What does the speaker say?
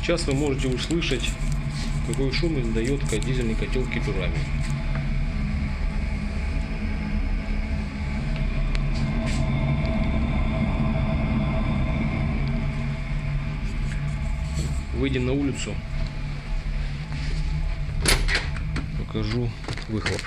Сейчас вы можете услышать, какой шум издает дизельный котел Китурами. Выйдем на улицу, покажу выхлоп.